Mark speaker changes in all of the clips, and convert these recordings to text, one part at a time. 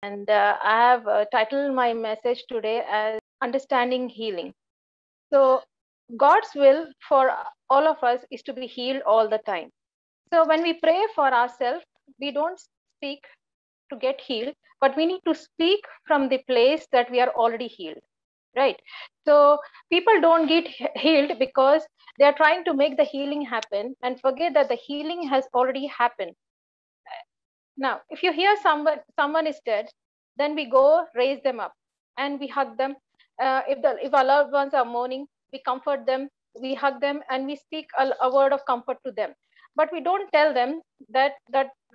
Speaker 1: And I have titled my message today as Understanding Healing. So, God's will for all of us is to be healed all the time. So, when we pray for ourselves, we don't speak to get healed, but we need to speak from the place that we are already healed, right? So, people don't get healed because they are trying to make the healing happen and forget that the healing has already happened. Now, if you hear someone is dead, then we go raise them up and we hug them. If our loved ones are mourning, we comfort them, we hug them, and we speak a word of comfort to them. But we don't tell them that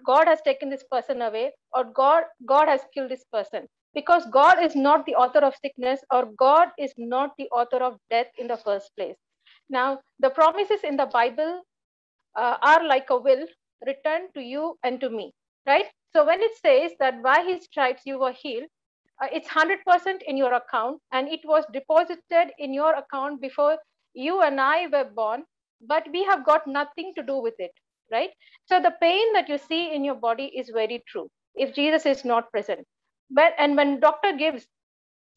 Speaker 1: God has taken this person away, or God has killed this person, because God is not the author of sickness, or God is not the author of death in the first place. Now, the promises in the Bible are like a will written to you and to me, right? So when it says that by his stripes you were healed, it's 100% in your account, and it was deposited in your account before you and I were born, but we have got nothing to do with it, right? So the pain that you see in your body is very true if Jesus is not present. But and when doctor gives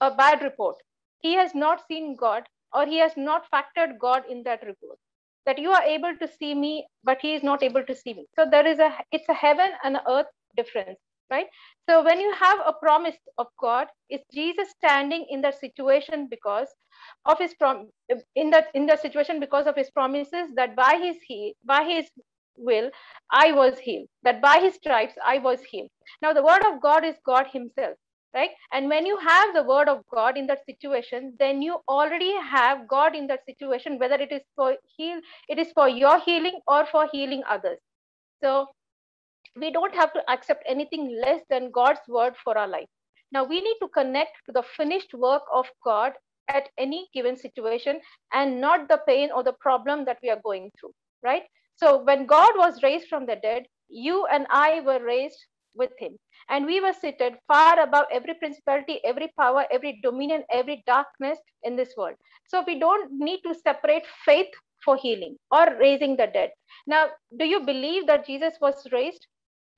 Speaker 1: a bad report, he has not seen God, or he has not factored God in that report. That you are able to see me, but he is not able to see me. So it's a heaven and earth difference, right? So when you have a promise of God, is Jesus standing in that situation because of his in that situation because of his promises, that by his will I was healed, that by his stripes I was healed. Now the word of God is God himself, right? And when you have the word of God in that situation, then you already have God in that situation, whether it is for your healing or for healing others. So we don't have to accept anything less than God's word for our life. Now we need to connect to the finished work of God at any given situation, and not the pain or the problem that we are going through, right? So when God was raised from the dead, you and I were raised with him, and we were seated far above every principality, every power, every dominion, every darkness in this world. So we don't need to separate faith for healing or raising the dead. Now, do you believe that Jesus was raised?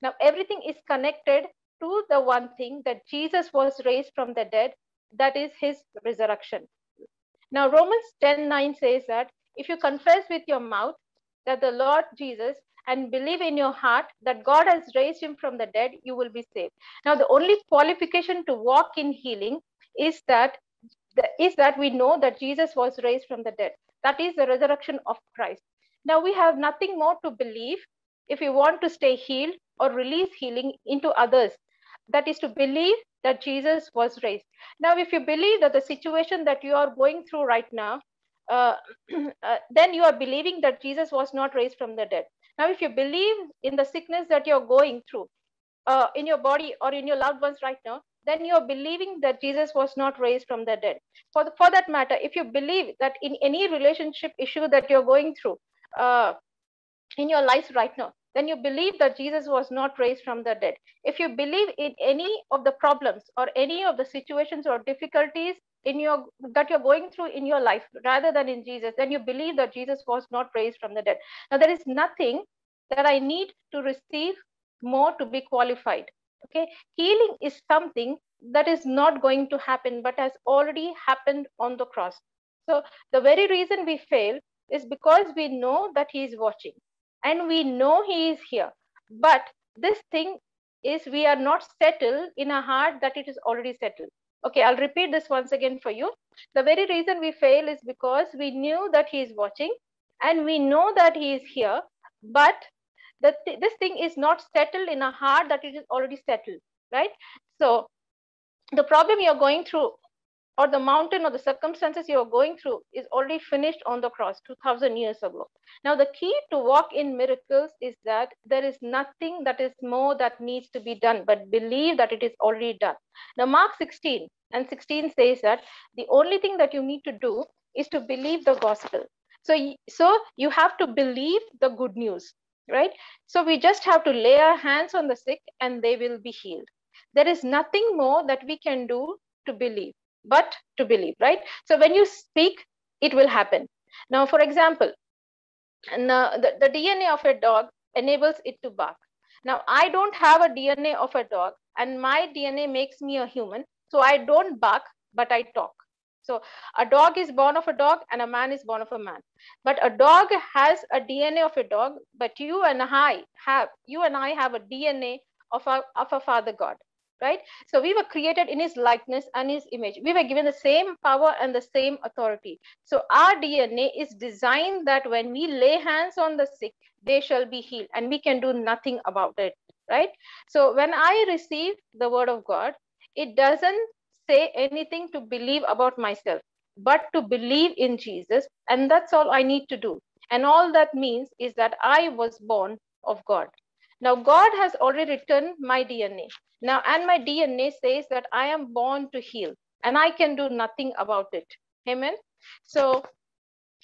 Speaker 1: Now, everything is connected to the one thing, that Jesus was raised from the dead, that is his resurrection. Now, Romans 10:9 says that if you confess with your mouth that the Lord Jesus and believe in your heart that God has raised him from the dead, you will be saved. Now, the only qualification to walk in healing is that we know that Jesus was raised from the dead. That is the resurrection of Christ. Now, we have nothing more to believe if we want to stay healed or release healing into others. That is to believe that Jesus was raised. Now, if you believe that the situation that you are going through right now, uh, then you are believing that Jesus was not raised from the dead. Now, if you believe in the sickness that you're going through, in your body or in your loved ones right now, then you're believing that Jesus was not raised from the dead. For that matter, if you believe that in any relationship issue that you're going through uh, in your life right now, then you believe that Jesus was not raised from the dead. If you believe in any of the problems or any of the situations or difficulties that you're going through in your life rather than in Jesus, then you believe that Jesus was not raised from the dead. Now there is nothing that I need to receive more to be qualified. Okay, healing is something that is not going to happen but has already happened on the cross. So the very reason we fail is because we know that he is watching, and we know he is here, but this thing is, we are not settled in our heart that it is already settled. Okay, I'll repeat this once again for you. The very reason we fail is because we knew that he is watching, and we know that he is here, but this thing is not settled in our heart that it is already settled, right? So the problem you're going through, or the mountain or the circumstances you're going through, is already finished on the cross 2000 years ago. Now the key to walk in miracles is that there is nothing that is more that needs to be done, but believe that it is already done. Now Mark 16:16 says that the only thing that you need to do is to believe the gospel. So you have to believe the good news, right? So we just have to lay our hands on the sick and they will be healed. There is nothing more that we can do to believe, but to believe, right? So when you speak, it will happen. Now, for example, the DNA of a dog enables it to bark. Now, I don't have a DNA of a dog, and my DNA makes me a human. So I don't bark, but I talk. So a dog is born of a dog and a man is born of a man. But a dog has a DNA of a dog, but you and I have a DNA of a Father God, right? So we were created in his likeness and his image. We were given the same power and the same authority. So our DNA is designed that when we lay hands on the sick, they shall be healed, and we can do nothing about it, right? So when I receive the word of God, it doesn't say anything to believe about myself, but to believe in Jesus, and that's all I need to do. And all that means is that I was born of God. Now, God has already written my DNA. Now, and my DNA says that I am born to heal, and I can do nothing about it. Amen. So,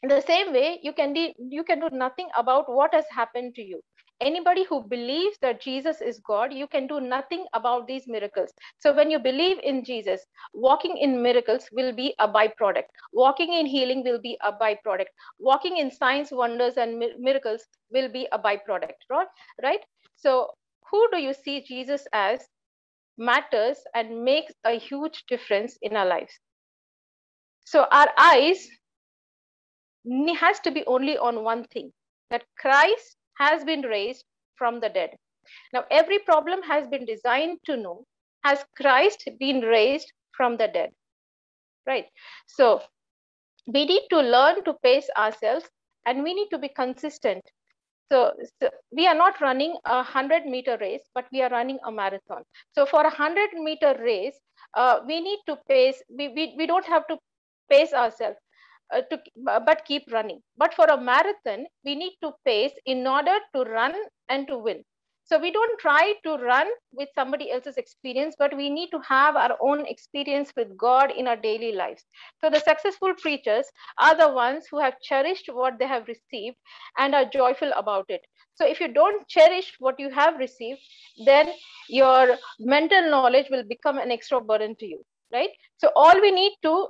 Speaker 1: in the same way, you can do nothing about what has happened to you. Anybody who believes that Jesus is God, you can do nothing about these miracles. So when you believe in Jesus, walking in miracles will be a byproduct. Walking in healing will be a byproduct. Walking in signs, wonders, and miracles will be a byproduct, right? So who do you see Jesus as matters and makes a huge difference in our lives. So our eyes has to be only on one thing, that Christ has been raised from the dead. Now, every problem has been designed to know, has Christ been raised from the dead? Right. So, we need to learn to pace ourselves, and we need to be consistent. So we are not running a 100-meter race, but we are running a marathon. So for a 100-meter race, we need to pace. We don't have to pace ourselves. But keep running. But for a marathon, we need to pace in order to run and to win. So we don't try to run with somebody else's experience, but we need to have our own experience with God in our daily lives. So the successful preachers are the ones who have cherished what they have received and are joyful about it. So if you don't cherish what you have received, then your mental knowledge will become an extra burden to you, right? So all we need to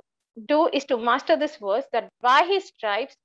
Speaker 1: do is to master this verse, that by his stripes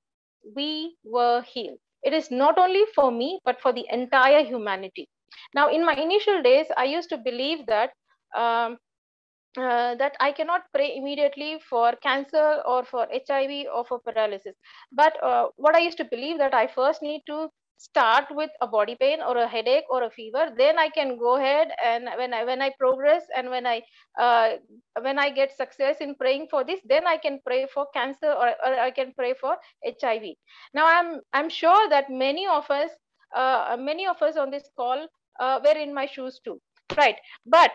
Speaker 1: we were healed. It is not only for me, but for the entire humanity. Now, in my initial days, I used to believe that that I cannot pray immediately for cancer or for HIV or for paralysis. But what I used to believe, that I first need to start with a body pain or a headache or a fever, then I can go ahead, and when I progress, and when I get success in praying for this, then I can pray for cancer, or I can pray for HIV. Now I'm sure that many of us on this call were in my shoes too, right? But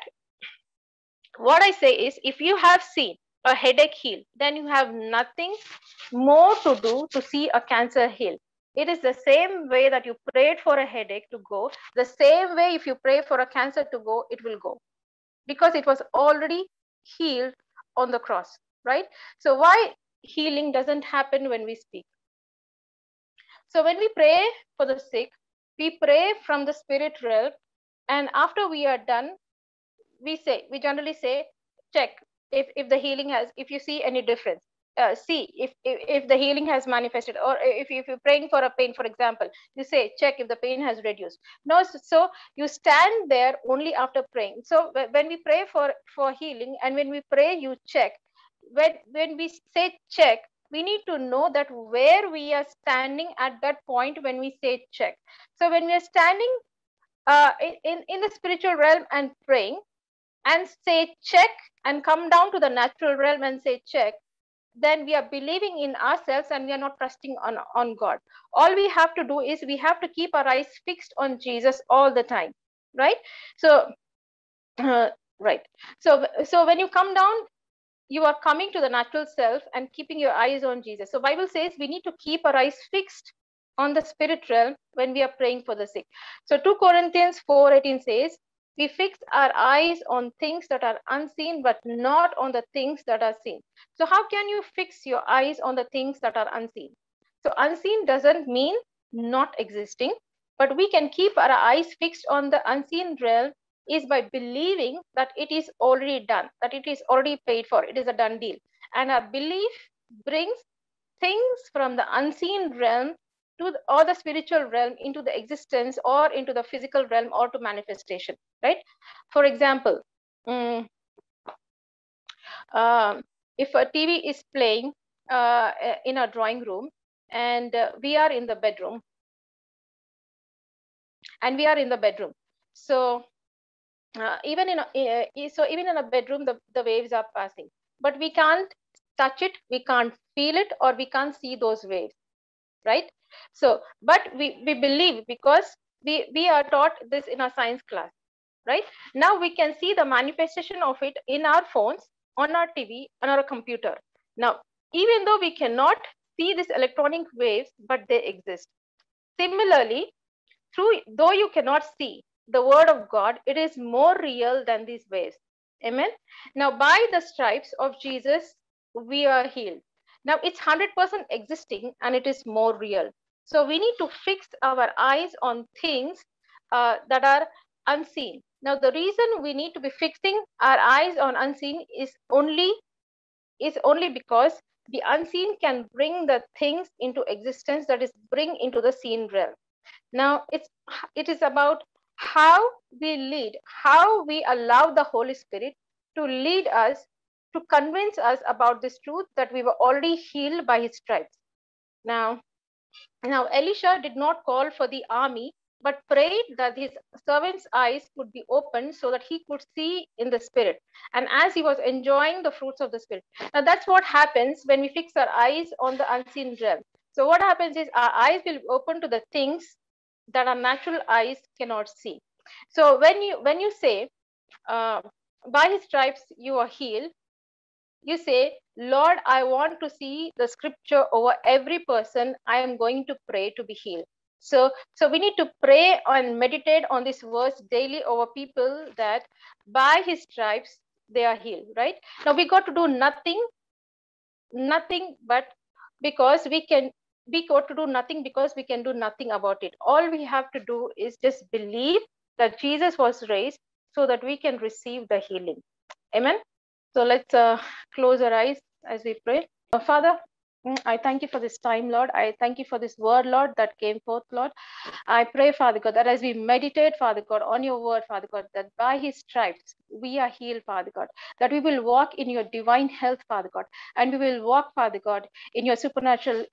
Speaker 1: what I say is, if you have seen a headache heal, then you have nothing more to do to see a cancer heal. It is the same way that you prayed for a headache to go, the same way if you pray for a cancer to go, it will go, because it was already healed on the cross, right? So why healing doesn't happen when we speak? So when we pray for the sick, we pray from the spirit realm, and after we are done, we generally say, check if the healing has, if you see any difference, see if the healing has manifested, or if you're praying for a pain, for example, you say, check if the pain has reduced. No, so you stand there only after praying. So when we pray for healing, and when we pray, you check. When we say check, we need to know that where we are standing at that point when we say check. So when we are standing in the spiritual realm and praying, and say check, and come down to the natural realm and say check, then we are believing in ourselves, and we are not trusting on God. All we have to do is we have to keep our eyes fixed on Jesus all the time, right? So uh, right. So when you come down, you are coming to the natural self and keeping your eyes on Jesus. So Bible says we need to keep our eyes fixed on the spirit realm when we are praying for the sick. So 2 Corinthians 4:18 says, we fix our eyes on things that are unseen, but not on the things that are seen. So how can you fix your eyes on the things that are unseen? So unseen doesn't mean not existing, but we can keep our eyes fixed on the unseen realm is by believing that it is already done, that it is already paid for, it is a done deal. And our belief brings things from the unseen realm or the spiritual realm into the existence or into the physical realm or to manifestation, right? For example, um, if a TV is playing in a drawing room, and we are in the bedroom, so even in even in a bedroom, the waves are passing, but we can't touch it, we can't feel it, or we can't see those waves, right? So but we believe, because we are taught this in our science class, right? Now we can see the manifestation of it in our phones, on our TV, on our computer. Now, even though we cannot see these electronic waves, but they exist. Similarly, though you cannot see the word of God, it is more real than these waves. Amen. Now, by the stripes of Jesus, we are healed. Now, it's 100% existing, and it is more real. So we need to fix our eyes on things that are unseen. Now, the reason we need to be fixing our eyes on unseen is only because the unseen can bring the things into existence, that is, bring into the seen realm. Now it is about how we lead, how we allow the Holy Spirit to lead us, to convince us about this truth that we were already healed by his stripes. Now Elisha did not call for the army, but prayed that his servant's eyes would be opened so that he could see in the spirit, and as he was enjoying the fruits of the spirit. Now that's what happens when we fix our eyes on the unseen realm. So what happens is our eyes will be open to the things that our natural eyes cannot see. So when you say, uh, by his stripes you are healed, you say, Lord, I want to see the scripture over every person I am going to pray to be healed. So we need to pray and meditate on this verse daily over people, that by his stripes they are healed, right? Now we got to do nothing but because we got to do nothing because we can do nothing about it. All we have to do is just believe that Jesus was raised so that we can receive the healing. Amen. So let's close our eyes as we pray. Father, I thank you for this time, Lord. I thank you for this word, Lord, that came forth, Lord. I pray, Father God, that as we meditate, Father God, on your word, Father God, that by his stripes we are healed, Father God, that we will walk in your divine health, Father God, and we will walk, Father God, in your supernatural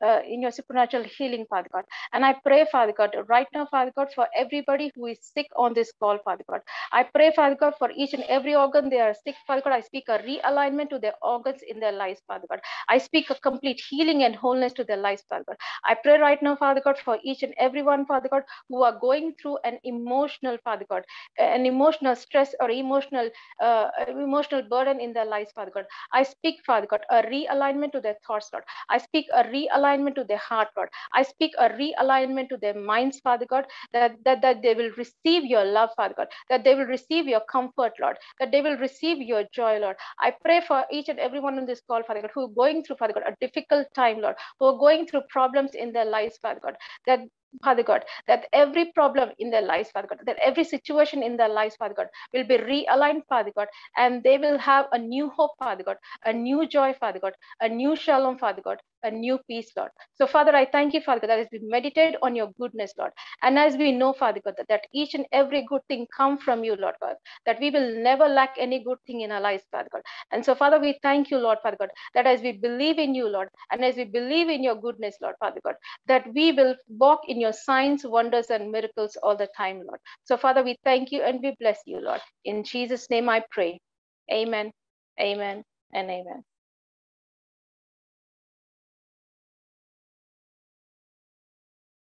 Speaker 1: healing, Father God. And I pray, Father God, right now, Father God, for everybody who is sick on this call, Father God. I pray, Father God, for each and every organ they are sick, Father God. I speak a realignment to their organs in their lives, Father God. I speak a complete healing and wholeness to their lives, Father God. I pray right now, Father God, for each and everyone, Father God, who are going through an emotional, Father God, an emotional stress or emotional burden in their lives, Father God. I speak, Father God, a realignment to their thoughts, Lord. I speak a realignment to their heart, Lord. I speak a realignment to their minds, Father God, that they will receive your love, Father God, that they will receive your comfort, Lord, that they will receive your joy, Lord. I pray for each and everyone on this call, Father God, who are going through, Father God, a difficult time, Lord, who are going through problems in their lives, Father God, that Father God, that every problem in their lives, Father God, that every situation in their lives, Father God, will be realigned, Father God, and they will have a new hope, Father God, a new joy, Father God, a new shalom, Father God, a new peace, Lord. So, Father, I thank you, Father God, that as we meditate on your goodness, Lord, and as we know, Father God, that each and every good thing come from you, Lord God, that we will never lack any good thing in our lives, Father God. And so, Father, we thank you, Lord, Father God, that as we believe in you, Lord, and as we believe in your goodness, Lord, Father God, that we will walk in your signs, wonders, and miracles all the time, Lord. So, Father, we thank you and we bless you, Lord. In Jesus' name I pray. Amen, amen, and amen.